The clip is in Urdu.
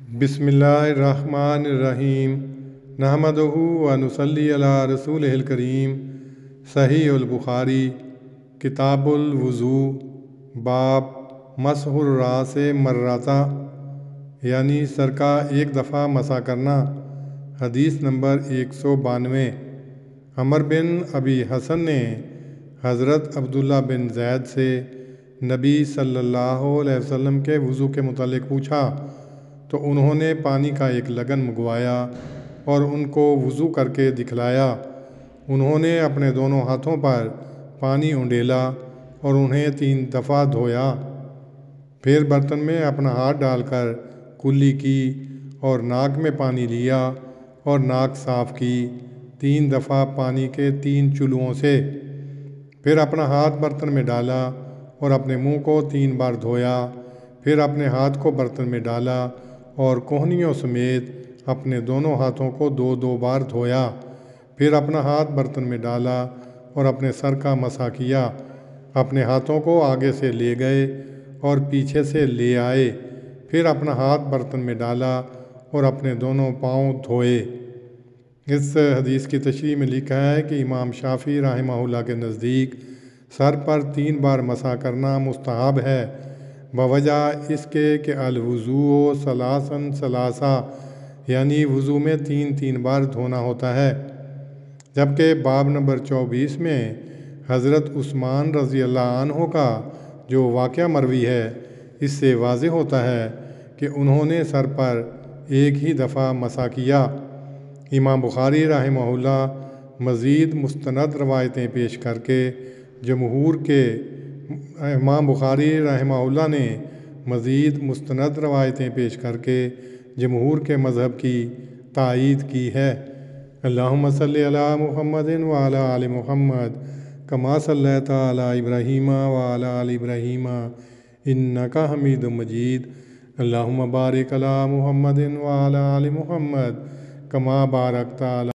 بسم اللہ الرحمن الرحیم نحمدہ و نصلی علی رسولہ الکریم۔ صحیح البخاری کتاب الوضوء باب مسح الراس مرۃ، یعنی سر کا ایک دفعہ مسح کرنا۔ حدیث نمبر 192۔ عمر بن ابی حسن نے حضرت عبداللہ بن زید سے نبی صلی اللہ علیہ وسلم کے وضو کے متعلق پوچھا تو انہوں نے پانی کا ایک لگن منگوایا اور ان کو وضو کر کے دکھلایا۔ انہوں نے اپنے دونوں ہاتھوں پر پانی انڈیلا اور انہیں 3 دفعہ دھویا، پھر برتن میں اپنا ہاتھ ڈال کر کلی کی اور ناک میں پانی لیا اور ناک صاف کی 3 دفعہ پانی کے 3 چلوؤں سے، پھر اپنا ہاتھ برتن میں ڈالا اور اپنے منہ کو 3 بار دھویا، پھر اپنے ہاتھ کو برتن میں ڈالا اور کوہنیوں سمیت اپنے دونوں ہاتھوں کو 2 بار دھویا، پھر اپنا ہاتھ برتن میں ڈالا اور اپنے سر کا مسح کیا، اپنے ہاتھوں کو آگے سے لے گئے اور پیچھے سے لے آئے، پھر اپنا ہاتھ برتن میں ڈالا اور اپنے دونوں پاؤں دھوئے۔ اس حدیث کی تشریح میں لکھا ہے کہ امام شافعی رحمہ اللہ کے نزدیک سر پر 3 بار مسح کرنا مستحب ہے، بوجہ اس کے کہ الوضوء ثلاثاً ثلاثا، یعنی وضو میں 3 بار دھونا ہوتا ہے۔ جبکہ باب نمبر 24 میں حضرت عثمان رضی اللہ عنہ کا جو واقعہ مروی ہے، اس سے واضح ہوتا ہے کہ انہوں نے سر پر ایک ہی دفعہ مسح کیا۔ امام بخاری رحمہ اللہ مزید مستند روایتیں پیش کر کے جمہور کے مذہب کی تائید کی ہے۔ اللہم صلی علی محمد وعلی آل محمد کما صلیت علی ابراہیم وعلی آل ابراہیم انک حمید مجید۔ اللہم بارک علی محمد وعلی آل محمد کما بارکت علی